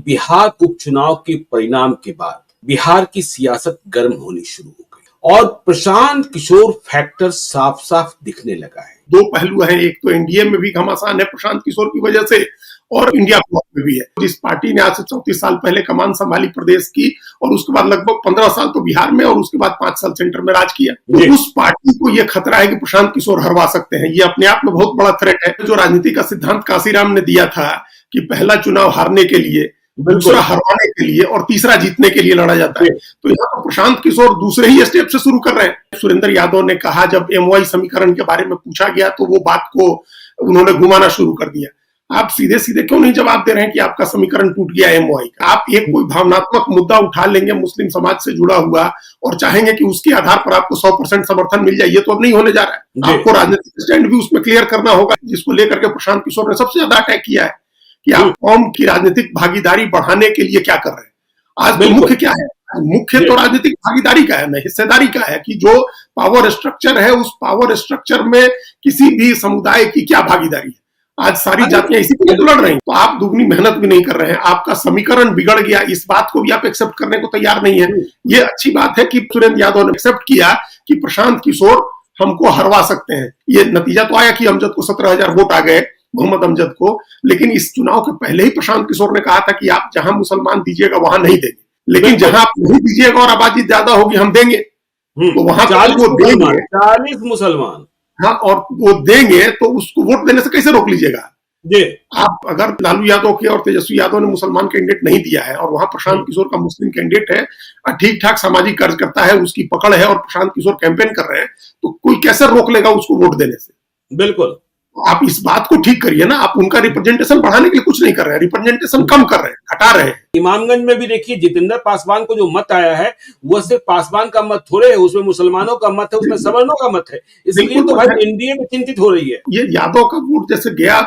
बिहार उपचुनाव के परिणाम के बाद बिहार की सियासत गर्म होनी शुरू हो गई और प्रशांत किशोर फैक्टर साफ साफ दिखने लगा है। दो पहलू हैं, एक तो एनडीए में भी घमासान है प्रशांत किशोर की वजह से, और इंडिया ब्लॉक में भी है। जिस पार्टी ने आज से 34 साल पहले कमान संभाली प्रदेश की, और उसके बाद लगभग 15 साल तो बिहार में, और उसके बाद 5 साल सेंटर में राज किया, तो उस पार्टी को यह खतरा है कि प्रशांत किशोर हरवा सकते हैं। ये अपने आप में बहुत बड़ा थ्रेट है। जो राजनीति का सिद्धांत कांसीराम ने दिया था कि पहला चुनाव हारने के लिए, दूसरा हरवाने के लिए और तीसरा जीतने के लिए लड़ा जाता है, तो यहाँ पर प्रशांत किशोर दूसरे ही स्टेप से शुरू कर रहे हैं। सुरेंद्र यादव ने कहा, जब एमओआई समीकरण के बारे में पूछा गया तो वो बात को उन्होंने घुमाना शुरू कर दिया। आप सीधे सीधे क्यों नहीं जवाब दे रहे हैं कि आपका समीकरण टूट गया एमओआई का? आप एक कोई भावनात्मक मुद्दा उठा लेंगे मुस्लिम समाज से जुड़ा हुआ और चाहेंगे कि उसके आधार पर आपको 100% समर्थन मिल जाए, ये तो अब नहीं होने जा रहा है। आपको राजनीतिक स्टैंड भी उसमें क्लियर करना होगा, जिसको लेकर के प्रशांत किशोर ने सबसे ज्यादा अटैक किया है कि आप कौम की राजनीतिक भागीदारी बढ़ाने के लिए क्या कर रहे हैं। आज तो मुख्य क्या है? मुख्य तो राजनीतिक भागीदारी का है, न हिस्सेदारी का है, कि जो पावर स्ट्रक्चर है उस पावर स्ट्रक्चर में किसी भी समुदाय की क्या भागीदारी है। आज सारी जातियां इसी के लिए तो लड़ रही हैं, तो आप दुगनी मेहनत भी नहीं कर रहे हैं। आपका समीकरण बिगड़ गया, इस बात को भी आप एक्सेप्ट करने को तैयार नहीं है। ये अच्छी बात है कि सुरेंद्र यादव ने एक्सेप्ट किया कि प्रशांत किशोर हमको हरवा सकते हैं। ये नतीजा तो आया कि अमजद को 17,000 वोट आ गए, मोहम्मद अमजद को, लेकिन इस चुनाव के पहले ही प्रशांत किशोर ने कहा था कि आप जहां मुसलमान दीजिएगा वहां नहीं देंगे, लेकिन जहां आप नहीं दीजिएगा और आबादी ज्यादा होगी हम देंगे, तो वहां 40 मुसलमान, हाँ, और वो देंगे तो उसको वोट देने से कैसे रोक लीजिएगा? आप अगर लालू यादव के और तेजस्वी यादव ने मुसलमान कैंडिडेट नहीं दिया है और वहां प्रशांत किशोर का मुस्लिम कैंडिडेट है, ठीक ठाक सामाजिक कार्य करता है, उसकी पकड़ है और प्रशांत किशोर कैंपेन कर रहे हैं, तो कोई कैसे रोक लेगा उसको वोट देने से? बिल्कुल। आप इस बात को ठीक करिए ना। आप उनका रिप्रेजेंटेशन बढ़ाने के लिए कुछ नहीं कर रहे हैं, रिप्रेजेंटेशन कम कर रहे हैं, घटा रहे हैं। इमामगंज में भी देखिए, जितेंद्र पासवान को जो मत आया है वो सिर्फ पासवान का मत थोड़े है, उसमें मुसलमानों का मत है, उसमें सवर्णों का मत है, इसलिए तो भाई एनडीए में चिंतित हो रही है। ये यादव का वोट जैसे गया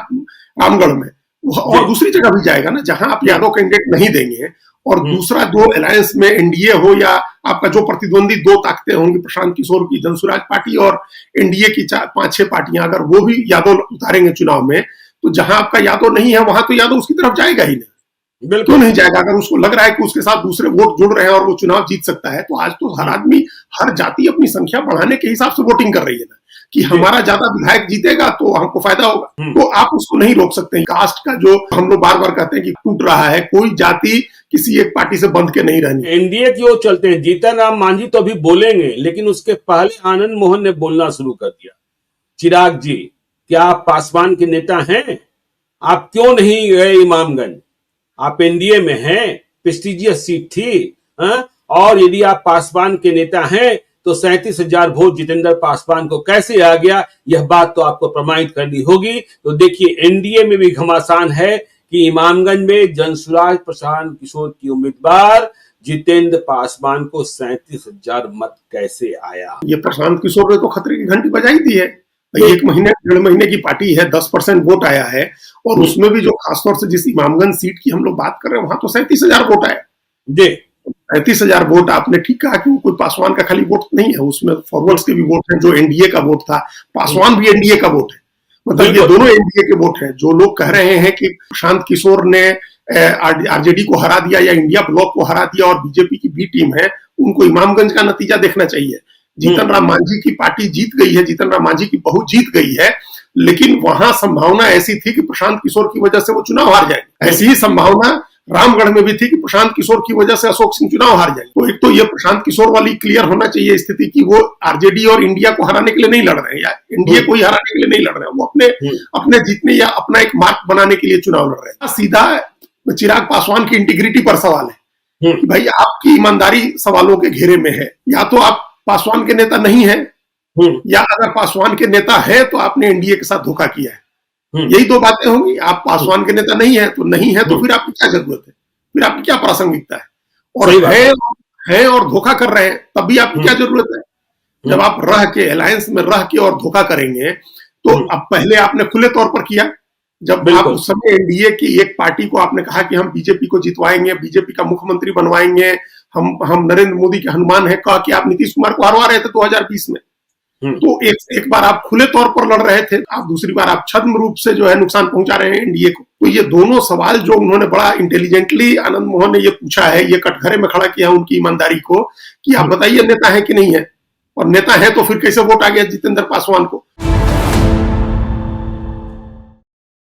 रामगढ़ में, और दूसरी जगह भी जाएगा ना, जहां आप यादव कैंडिडेट नहीं देंगे, और दूसरा जो अलायंस में एनडीए हो या आपका जो प्रतिद्वंदी दो ताकतें होंगी, प्रशांत किशोर की जनसुराज पार्टी और एनडीए की 5-6 पार्टियां, अगर वो भी यादव उतारेंगे चुनाव में, तो जहां आपका यादव नहीं है वहां तो यादव उसकी तरफ जाएगा ही नहीं। क्यों नहीं जाएगा? अगर उसको लग रहा है कि उसके साथ दूसरे वोट जुड़ रहे हैं और वो चुनाव जीत सकता है, तो आज तो हर आदमी, हर जाति अपनी संख्या बढ़ाने के हिसाब से वोटिंग कर रही है ना, कि हमारा ज्यादा विधायक जीतेगा तो हमको फायदा होगा। तो आप उसको नहीं रोक सकते। कास्ट का जो हम लोग बार बार कहते हैं कि टूट रहा है, कोई जाति किसी एक पार्टी से बंध के नहीं रहनी। एनडीए की ओर चलते हैं। जीतन राम मांझी तो अभी बोलेंगे, लेकिन उसके पहले आनंद मोहन ने बोलना शुरू कर दिया। चिराग जी, क्या आप पासवान के नेता हैं? आप क्यों नहीं गए इमामगंज? आप एनडीए में हैं, प्रेस्टिजियस सीट थी, और यदि आप पासवान के नेता हैं तो 37,000 वोट जितेंद्र पासवान को कैसे आ गया, यह बात तो आपको प्रमाणित करनी होगी। तो देखिए, एनडीए में भी घमासान है कि इमामगंज में जनसुराज प्रशांत किशोर की उम्मीदवार जितेंद्र पासवान को 37,000 मत कैसे आया। ये प्रशांत किशोर ने तो खतरे की घंटी बजाई दी है। 1 महीने 1.5 महीने की पार्टी है, 10% वोट आया है, और उसमें भी जो खासतौर से जिस इमामगंज सीट की हम लोग बात कर रहे हैं, वहां तो 37,000 वोट आया। 37,000 वोट, आपने ठीक कहा कि वो कोई पासवान का खाली वोट नहीं है, उसमें फॉरवर्ड्स के भी वोट हैं, जो एनडीए का वोट था, पासवान भी एनडीए का वोट है, मतलब ये दोनों एनडीए के वोट हैं। जो लोग कह रहे हैं कि प्रशांत किशोर ने आरजेडी को हरा दिया या इंडिया ब्लॉक को हरा दिया और बीजेपी की बी टीम है, उनको इमामगंज का नतीजा देखना चाहिए। जीतन राम मांझी की पार्टी जीत गई है, जीतन राम मांझी की बहू जीत गई है, लेकिन वहां संभावना ऐसी थी कि प्रशांत किशोर की वजह से वो चुनाव हार जाएंगे। ऐसी ही संभावना रामगढ़ में भी थी कि प्रशांत किशोर की वजह से अशोक सिंह चुनाव हार जाएंगे। तो एक तो ये प्रशांत किशोर वाली क्लियर होना चाहिए स्थिति कि वो आरजेडी और इंडिया को हराने के लिए नहीं लड़ रहे हैं, या एनडीए को ही हराने के लिए नहीं लड़ रहे हैं, वो अपने जीतने या अपना एक मार्क बनाने के लिए चुनाव लड़ रहे हैं। सीधा चिराग पासवान की इंटीग्रिटी पर सवाल है कि भाई आपकी ईमानदारी सवालों के घेरे में है। या तो आप पासवान के नेता नहीं है, या अगर पासवान के नेता है तो आपने एनडीए के साथ धोखा किया है। यही दो बातें होंगी। आप पासवान के नेता नहीं है तो नहीं है, तो फिर आपकी क्या जरूरत है, फिर आपकी क्या प्रासंगिकता है? और है और धोखा कर रहे हैं, तब भी आपकी क्या जरूरत है? जब आप रह के अलायंस में रह के और धोखा करेंगे, तो अब पहले आपने खुले तौर पर किया, जब आप उस समय एनडीए की एक पार्टी को आपने कहा कि हम बीजेपी को जितवाएंगे, बीजेपी का मुख्यमंत्री बनवाएंगे, हम नरेंद्र मोदी के हनुमान है, कह के आप नीतीश कुमार को हरवा रहे थे 2020 में। तो एक बार आप खुले तौर पर लड़ रहे थे, आप दूसरी बार आप छद्म रूप से जो है नुकसान पहुंचा रहे हैं एनडीए को। तो ये दोनों सवाल जो उन्होंने बड़ा इंटेलिजेंटली आनंद मोहन ने ये पूछा है, ये कटघरे में खड़ा किया उनकी ईमानदारी को कि आप बताइए नेता है कि नहीं है, और नेता है तो फिर कैसे वोट आ गया जितेंद्र पासवान को।